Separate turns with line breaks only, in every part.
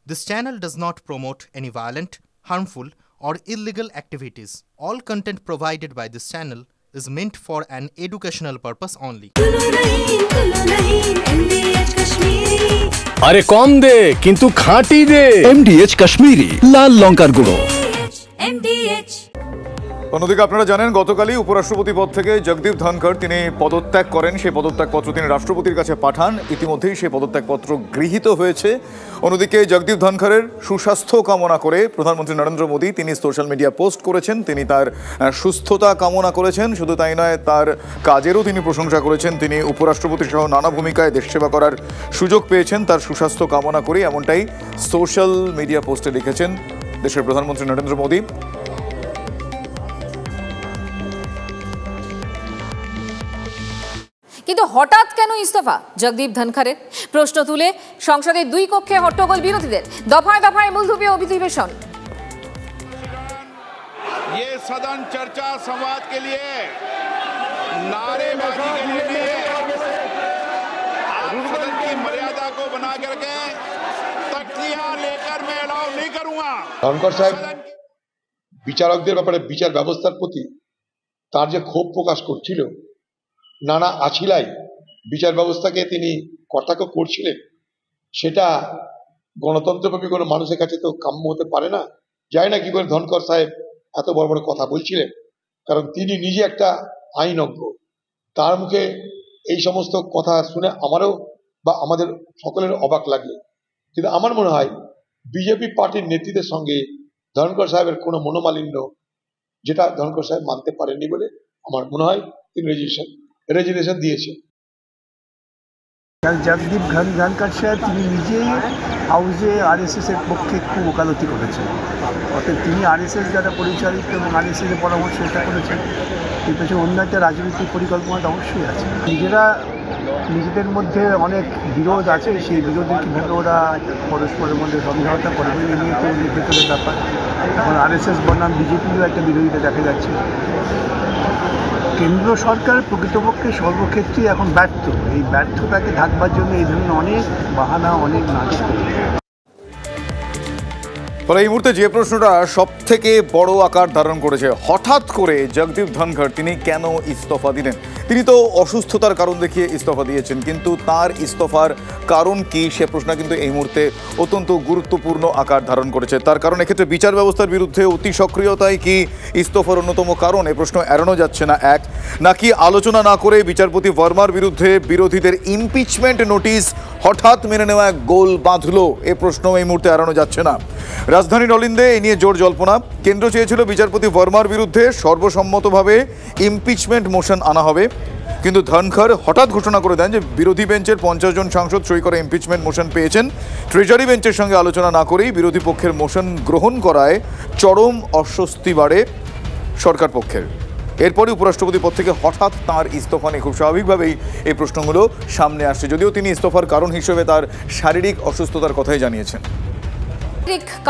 This channel does not promote any violent, harmful, or illegal activities. All content provided by this channel is meant for an educational purpose only.
আরে কম দে কিন্তু খাঁটি দে।
MDH Kashmiri লাল লঙ্কার গুঁড়ো।
অন্যদিকে আপনারা জানেন গতকালই উপরাষ্ট্রপতি পদ থেকে জগদীপ ধনখড় তিনি পদত্যাগ করেন। সেই পদত্যাগপত্র তিনি রাষ্ট্রপতির কাছে পাঠান। ইতিমধ্যেই সেই পদত্যাগপত্র গৃহীত হয়েছে। অন্যদিকে জগদীপ ধনখড়ের সুস্বাস্থ্য কামনা করে প্রধানমন্ত্রী নরেন্দ্র মোদী তিনি সোশ্যাল মিডিয়া পোস্ট করেছেন। তিনি তার সুস্থতা কামনা করেছেন। শুধু তাই নয়, তার কাজেরও তিনি প্রশংসা করেছেন। তিনি উপরাষ্ট্রপতি সহ নানা ভূমিকায় দেশ সেবা করার সুযোগ পেয়েছেন। তার সুস্বাস্থ্য কামনা করে এমনটাই সোশ্যাল মিডিয়া পোস্টে লিখেছেন দেশের প্রধানমন্ত্রী নরেন্দ্র মোদী।
কিন্তু হঠাৎ কেন ইস্তফা জগদীপ ধনখড়ের? প্রশ্ন তুলে সংসদের দুই কক্ষে হট্টগোল বিরোধীদের। দফায় দফায় মুলতুবি অধিবেশন।
ये सदन चर्चा संवाद के लिए नारेबाजी के लिए नहीं है। आप सदन की मर्यादा को बना करके तख्तियां लेकर मैं अलाउ नहीं करूंगा।
ধনখড় সাহেব বিচারকদের ব্যাপারে বিচার ব্যবস্থার প্রতি তার যে ক্ষোভ প্রকাশ করছিল, নানা আছিলাই বিচার ব্যবস্থাকে তিনি কটাক্ষ করছিলেন, সেটা গণতন্ত্রপ্রেমী কোনো মানুষের কাছে তো কাম্য হতে পারে না। জানি না কি করে ধনখড় সাহেব এত বড় বড় কথা বলছিলেন, কারণ তিনি নিজে একটা আইনজ্ঞ। তার মুখে এই সমস্ত কথা শুনে আমারও বা আমাদের সকলের অবাক লাগে। কিন্তু আমার মনে হয় বিজেপি পার্টির নেতৃত্বের সঙ্গে ধনখড় সাহেবের কোনো মনোমালিন্য, যেটা ধনখড় সাহেব মানতে পারেননি বলে আমার মনে হয় তিনি রেজিগনেশন দিয়েছে।
জগদীপ ধনখড় সাহেব তিনি নিজেই হাউসে আরএসএস এর পক্ষে খুব ওকালতি করেছেন। অর্থাৎ তিনি আরএসএস দ্বারা পরিচালিত এবং আরএসএস এর পরামর্শ এটা করেছেন। এর পেছনে অন্য একটা রাজনৈতিক পরিকল্পনাটা অবশ্যই আছে। নিজেদের মধ্যে অনেক বিরোধ আছে, সেই বিরোধের কীভাবে ওরা পরস্পরের মধ্যে সমঝোতা করবে এই নিয়ে তো ভেতরের ব্যাপার। এখন আরএসএস বনাম বিজেপিরও একটা বিরোধিতা দেখা যাচ্ছে। কেন্দ্র সরকার প্রকৃতপক্ষে সর্বক্ষেত্রে এখন ব্যর্থ। এই ব্যর্থতাকে ঢাকবার জন্য এই ধরনের অনেক বাহানা, অনেক নাটক করে।
তবে এই মুহূর্তে যে প্রশ্নটা সব থেকে বড় আকার ধারণ করেছে, হঠাৎ করে জগদীপ ধনখড় তিনি কেন ইস্তফা দিলেন? তিনি তো অসুস্থতার কারণ দেখিয়ে ইস্তফা দিয়েছেন, কিন্তু তার ইস্তফার কারণ কি সে প্রশ্ন কিন্তু এই মুহূর্তে অত্যন্ত গুরুত্বপূর্ণ আকার ধারণ করেছে। তার কারণ এক্ষেত্রে বিচার ব্যবস্থার বিরুদ্ধে অতি সক্রিয়তাই কি ইস্তফার অন্যতম কারণ? এ প্রশ্ন এড়ানো যাচ্ছে না। এক, নাকি আলোচনা না করে বিচারপতি বর্মার বিরুদ্ধে বিরোধীদের ইমপিচমেন্ট নোটিশ হঠাৎ মেনে নেওয়া এক গোল বাঁধলো? এ প্রশ্ন এই মুহূর্তে এড়ানো যাচ্ছে না। রাজধানীর অলিন্দে এ নিয়ে জোর জল্পনা। কেন্দ্র চেয়েছিল বিচারপতি বর্মার বিরুদ্ধে সর্বসম্মতভাবে ইমপিচমেন্ট মোশন আনা হবে, কিন্তু ধনখড় হঠাৎ ঘোষণা করে দেন যে বিরোধী বেঞ্চের 50 জন সাংসদ সই করে ইমপিচমেন্ট মোশন পেয়েছেন। ট্রেজারি বেঞ্চের সঙ্গে আলোচনা না করেই বিরোধী পক্ষের মোশন গ্রহণ করায় চরম অস্বস্তি বাড়ে সরকার পক্ষের। এরপরই উপরাষ্ট্রপতি পদ থেকে হঠাৎ তাঁর ইস্তফা নিয়ে খুব স্বাভাবিকভাবেই এই প্রশ্নগুলো সামনে আসছে, যদিও তিনি ইস্তফার কারণ হিসেবে তার শারীরিক অসুস্থতার কথাই জানিয়েছেন।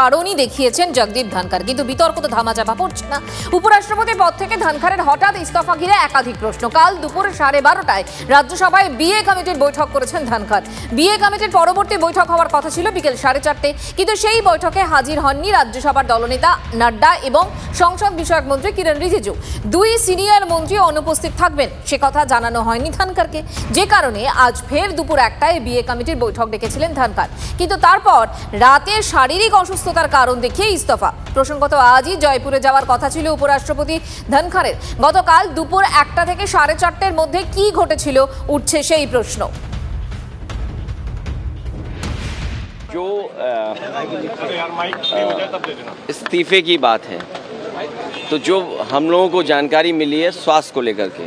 কারণই দেখিয়েছেন জগদীপ ধনখড়, কিন্তু বিতর্ক তো ধামাচাপা পড়ছে না। উপরাষ্ট্রপতির পদ থেকে ধনখড়ের হঠাৎ ইস্তফা ঘিরে একাধিক প্রশ্ন। কাল দুপুর 12:30টায় রাজ্যসভায় বিএ কমিটির বৈঠক করেছেন ধনখড়। বিএ কমিটির পরবর্তী বৈঠক হওয়ার কথা ছিল বিকেল 4:30, কিন্তু সেই বৈঠকে হাজির হননি রাজ্যসভার দলনেতা নাড্ডা এবং সংসদ বিষয়ক মন্ত্রী কিরণ রিজিজু। দুই সিনিয়র মন্ত্রী অনুপস্থিত থাকবেন সে কথা জানানো হয়নি ধনখড়কে, যে কারণে আজ ফের দুপুর 1টায় বিএ কমিটির বৈঠক ডেকেছিলেন ধনখড়। কিন্তু তারপর রাতে শারীরিক অসুস্থতার কারণ দেখিয়ে ইস্তফা। প্রসঙ্গত আজই জয়পুরে যাওয়ার কথা ছিল উপরাষ্ট্রপতি ধনখড়ের। গতকাল দুপুর 1টা থেকে 4:30টার মধ্যে কি ঘটেছিল উঠছে সেই প্রশ্ন।
जो इस्तीफे की बात है, तो जो हम लोगों को जानकारी मिली है स्वास्थ्य को लेकर के,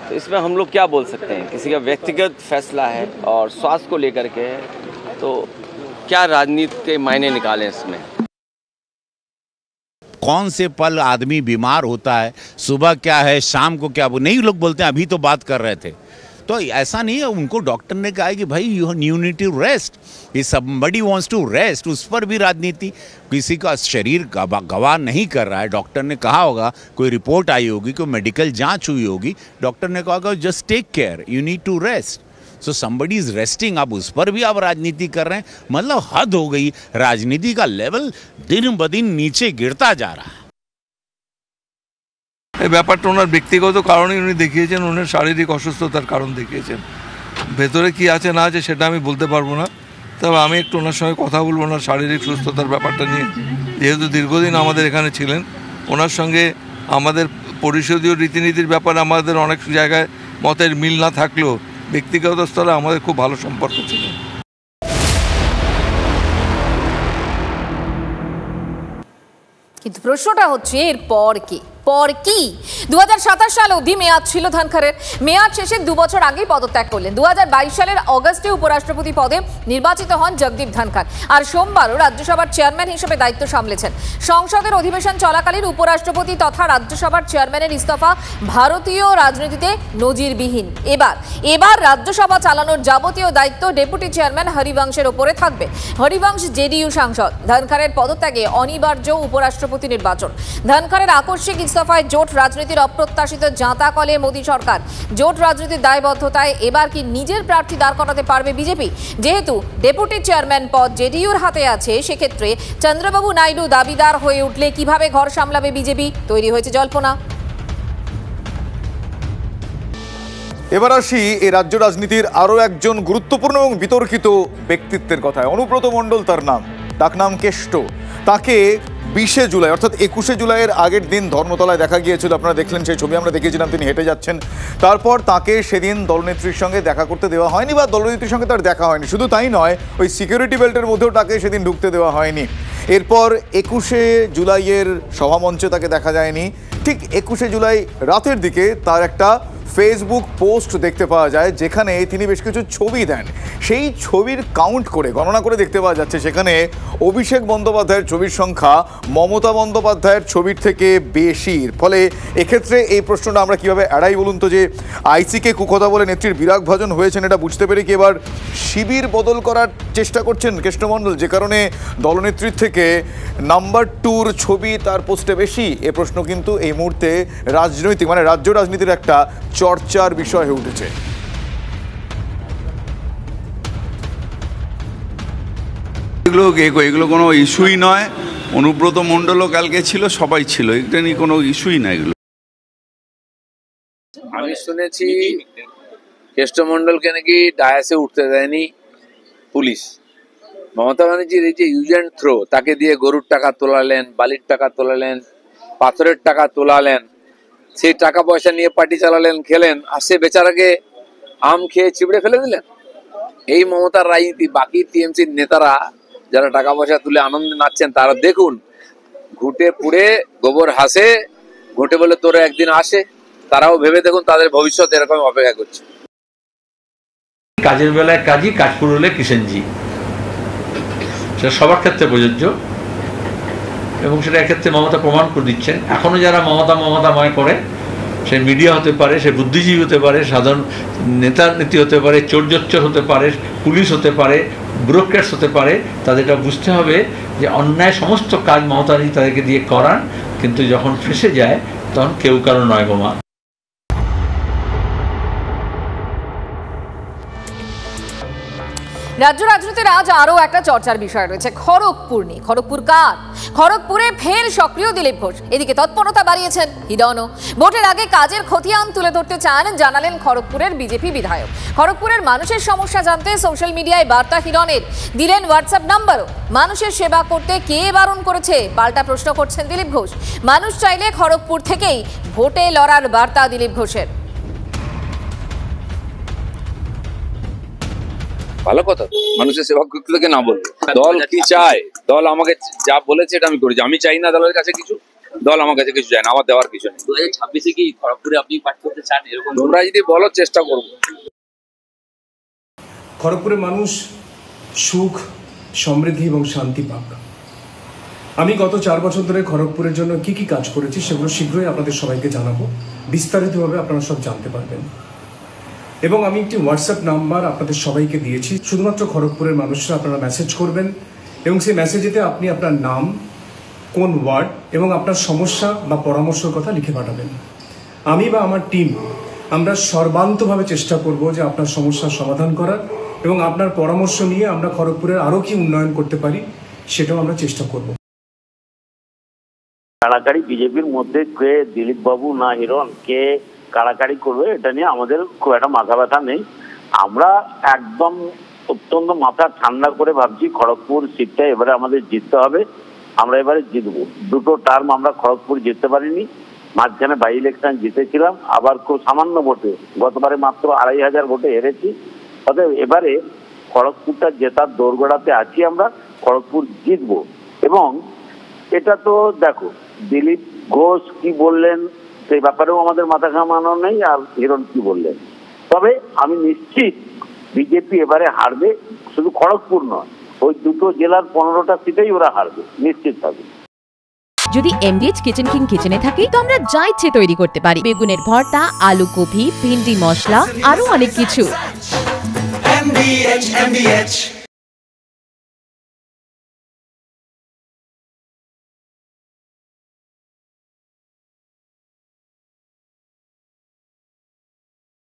तो इसमें हम लोग क्या बोल सकते हैं? किसी का व्यक्तिगत फैसला है और स्वास्थ्य को लेकर के है, तो क्या राजनीति के मायने निकालें इसमें?
कौन से पल आदमी बीमार होता है, सुबह क्या है शाम को क्या, वो नहीं लोग बोलते हैं। अभी तो बात कर रहे थे, तो ऐसा नहीं है। उनको डॉक्टर ने कहा कि भाई you need to rest, if somebody wants to rest, उस पर भी राजनीति। किसी का शरीर गवाह नहीं कर रहा है, डॉक्टर ने कहा होगा, कोई रिपोर्ट आई होगी, कोई मेडिकल जांच हुई होगी, डॉक्टर ने कहा होगा just take care, you need to rest. So somebody is resting, आप उस पर भी आप राजनीति कर रहे हैं, मतलब हद हो गई। राजनीति का लेवल दिन ब दिन नीचे गिरता जा रहा है।
এই ব্যাপারটা ওনার ব্যক্তিগত কারণেই উনি দেখিয়েছেন, ওনার শারীরিক অসুস্থতার কারণ দেখিয়েছেন। ভেতরে কি আছে না আছে সেটা আমি বলতে পারবো না, তবে আমি একটু ওনার সঙ্গে কথা বলবো ওনার শারীরিক সুস্থতার ব্যাপারটা নিয়ে। যেহেতু দীর্ঘদিন আমাদের এখানে ছিলেন, ওনার সঙ্গে আমাদের পরিষদীয় রীতিনীতির ব্যাপারে আমাদের অনেক জায়গায় মতের মিল না থাকলেও ব্যক্তিগত স্তরে আমাদের খুব ভালো সম্পর্ক ছিল।
কিন্তু প্রশ্নটা হচ্ছে এরপর কি? পর কি? 2027 সাল অবধি মেয়াদ ছিল ধানখড়ের। মেয়াদ শেষে 2 বছর আগেই পদত্যাগ করলেন। 2022 সালের অগস্টে উপরাষ্ট্রপতি পদে নির্বাচিত হন জগদীপ ধনখড়, আর সোমবারও রাজ্যসভার চেয়ারম্যান হিসেবে দায়িত্ব সামলেছেন। সংসদের অধিবেশন চলাকালীন উপরাষ্ট্রপতি তথা রাজ্যসভার চেয়ারম্যানের ইস্তফা ভারতীয় রাজনীতিতে নজিরবিহীন। এবার রাজ্যসভা চালানোর যাবতীয় দায়িত্ব ডেপুটি চেয়ারম্যান হরিবংশের ওপরে থাকবে। হরিবংশ জেডিইউ সাংসদ। ধনখড়ের পদত্যাগে অনিবার্য উপরাষ্ট্রপতি নির্বাচন। ধনখড়ের আকস্মিক ইস্তফায় জোট রাজনীতির অপ্রত্যাশিত জাঁতা কলে মোদী সরকার। জোট রাজনীতির দায়বদ্ধতায় এবার কি নিজের প্রার্থী দাঁড় করাতে পারবে বিজেপি? যেহেতু ডেপুটি চেয়ারম্যান পদ জেডিইউর হাতে আছে, সেক্ষেত্রে চন্দ্রবাবু নাইডু দাবিদার হয়ে উঠলে কিভাবে ঘর সামলাবে বিজেপি? তৈরি হয়েছে জল্পনা।
এবার আসি এই রাজ্য রাজনীতির আরও একজন গুরুত্বপূর্ণ এবং বিতর্কিত ব্যক্তিত্বের কথায়। অনুব্রত মণ্ডল তার নাম, ডাকনাম কেষ্ট। তাকে 20শে জুলাই অর্থাৎ 21শে জুলাইয়ের আগের দিন ধর্মতলায় দেখা গিয়েছিল। আপনারা দেখলেন সেই ছবি, আমরা দেখিয়েছিলাম তিনি হেঁটে যাচ্ছেন। তারপর তাকে সেদিন দলনেত্রীর সঙ্গে দেখা করতে দেওয়া হয়নি, বা দলনেত্রীর সঙ্গে তার দেখা হয়নি। শুধু তাই নয়, ওই সিকিউরিটি বেল্টের মধ্যেও তাকে সেদিন ঢুকতে দেওয়া হয়নি। এরপর 21শে জুলাইয়ের সভামঞ্চে তাকে দেখা যায়নি। ঠিক 21শে জুলাই রাতের দিকে তার একটা ফেসবুক পোস্ট দেখতে পাওয়া যায়, যেখানে তিনি বেশ কিছু ছবি দেন। সেই ছবির কাউন্ট করে গণনা করে দেখতে পাওয়া যাচ্ছে সেখানে অভিষেক বন্দ্যোপাধ্যায়ের ছবির সংখ্যা মমতা বন্দ্যোপাধ্যায়ের ছবির থেকে বেশি। ফলে এক্ষেত্রে এই প্রশ্নটা আমরা কীভাবে এড়াই বলুন তো, যে আইসিকে কুকথা বলে নেত্রীর বিরাগ ভাজন হয়েছেন, এটা বুঝতে পেরে কি এবার শিবির বদল করার চেষ্টা করছেন কৃষ্ণমণ্ডল, যে কারণে দলনেত্রীর থেকে নাম্বার 2-র ছবি তার পোস্টে বেশি? এ প্রশ্ন কিন্তু এই মুহূর্তে রাজনৈতিক মানে রাজ্য রাজনীতির একটা চর্চার বিষয় হয়ে উঠেছে।
এগুলো কোনো ইস্যুই নয়। অনুব্রত মণ্ডলও কালকে ছিল, সবাই ছিল, এটা নিয়ে কোনো ইস্যুই না এগুলো।
আমি শুনেছি কেষ্টমণ্ডলকে নাকি ডায়াসে উঠতে দেয়নি পুলিশ। মমতা ব্যানার্জির এই যে ইউজ অ্যান্ড থ্রো, তাকে দিয়ে গরুর টাকা তোলালেন, বালির টাকা তোলালেন, পাথরের টাকা তোলালেন, সেই টাকা পয়সা নিয়ে পার্টি চালালেন, খেলেন, আর সে বেচারাকে আম খেয়ে চিবড়ে ফেলে দিলেন। এই মমতার রাজনীতি। বাকি টিএমসির নেতারা যারা টাকা পয়সা তুলে আনন্দে নাচছেন, তারা দেখুন ঘুটে পুড়ে গোবর হাসে, ঘুটে বলে তোরা একদিন আসে। তারাও ভেবে দেখুন তাদের ভবিষ্যৎ এরকম অপেক্ষা করছে।
কাজের বেলায় কাজী, কাজ করলে কিষেনজি, সেটা সবার ক্ষেত্রে প্রযোজ্য, এবং সেটা এক্ষেত্রে মমতা প্রমাণ করে দিচ্ছেন। এখনো যারা মমতাময় করে, সে মিডিয়া হতে পারে, সে বুদ্ধিজীবী হতে পারে, সাধারণ নেতা নীতি হতে পারে, চোরজচ্চর হতে পারে, পুলিশ হতে পারে, ব্যুরোক্র্যাটস হতে পারে, তাদেরটা বুঝতে হবে যে অন্যায় সমস্ত কাজ মমতাজি তাদেরকে দিয়ে করান, কিন্তু যখন ফেঁসে যায় তখন কেউ কারো নয় বোমা।
রাজ্য রাজনীতির আজ আরও একটা চর্চার বিষয় রয়েছে খড়গপুর নিয়ে। খড়গপুর কার? খড়গপুরে ফের সক্রিয় দিলীপ ঘোষ। এদিকে তৎপরতা বাড়িয়েছেন হিরণও। ভোটের আগে কাজের খতিয়ান তুলে ধরতে চান, জানালেন খড়গপুরের বিজেপি বিধায়ক। খড়গপুরের মানুষের সমস্যা জানতে সোশ্যাল মিডিয়ায় বার্তা হিরণের, দিলেন হোয়াটসঅ্যাপ নাম্বারও। মানুষের সেবা করতে কে বারণ করেছে? পাল্টা প্রশ্ন করছেন দিলীপ ঘোষ। মানুষ চাইলে খড়গপুর থেকেই ভোটে লড়ার বার্তা দিলীপ ঘোষের।
ভালো কথা, মানুষের সেবা করতে থেকে না বলবো। দল কি চায়? দল আমাকে যা বলেছে এটা আমি করেছি। আমি চাই না দলের কাছে কিছু, দল আমার কাছে কিছু চায় না, আমার দেওয়ার কিছু নেই।
2026-এ কি খড়গপুরে আপনি পাঠ করতে চান? এরকম
তোমরা যদি বলো, চেষ্টা করবো।
খড়গপুরের মানুষ সুখ, সমৃদ্ধি এবং শান্তি পাক। আমি গত 4 বছর ধরে খড়গপুরের জন্য কি কি কাজ করেছি সেগুলো শীঘ্রই আপনাদের সবাইকে জানাবো। বিস্তারিতভাবে আপনারা সব জানতে পারবেন। এবং আমি একটি হোয়াটসঅ্যাপ নাম্বার আপনাদের সবাইকে দিয়েছি। শুধুমাত্র খড়গপুরের মানুষরা আপনারা মেসেজ করবেন, এবং সেই মেসেজেতে আপনি আপনার নাম, কোন ওয়ার্ড এবং আপনার সমস্যা বা পরামর্শের কথা লিখে পাঠাবেন। আমি বা আমার টিম আমরা সর্বান্তভাবে চেষ্টা করব যে আপনার সমস্যার সমাধান করার এবং আপনার পরামর্শ নিয়ে আমরা খড়গপুরের আরও কি উন্নয়ন করতে পারি সেটাও আমরা চেষ্টা করব।
কাড়াকাড়ি বিজেপির মধ্যে কে দিলীপ বাবু না হিরণ কে কাড়াকাড়ি করবে এটা নিয়ে আমাদের খুব একটা মাথা ব্যথা নেই। আমরা একদম অত্যন্ত মাথা ঠান্ডা করে ভাবছি খড়গপুর সিটটা এবারে আমাদের জিততে হবে। আমরা এবারে জিতবো। দুটো টার্ম আমরা খড়গপুর জিততে পারিনি, মাঝখানে বাই ইলেকশন জিতেছিলাম, আবার খুব সামান্য ভোটে, গতবারে মাত্র 2500 ভোটে হেরেছি। অতএব এবারে খড়গপুরটা জেতার দোরগোড়াতে আছি আমরা, খড়গপুর জিতবো। এবং এটা তো দেখো দিলীপ ঘোষ কি বললেন সেই ব্যাপারেও আমাদের মাথা ঘামানো নেই, আর হিরণ কি বললেন। তবে আমি নিশ্চিত বিজেপি এবারে হারবে, শুধু খড়গপুর নয়, ওই দুটো জেলার 15টা সিটেই ওরা হারবে নিশ্চিত হবে।
যদি এমডিএইচ কিচেন কিং কিচেনে থাকে তো আমরা যা ইচ্ছে তৈরি করতে পারি, বেগুনের ভর্তা, আলু কপি, ভিন্ডি মশলা, আরো অনেক কিছু।
MDH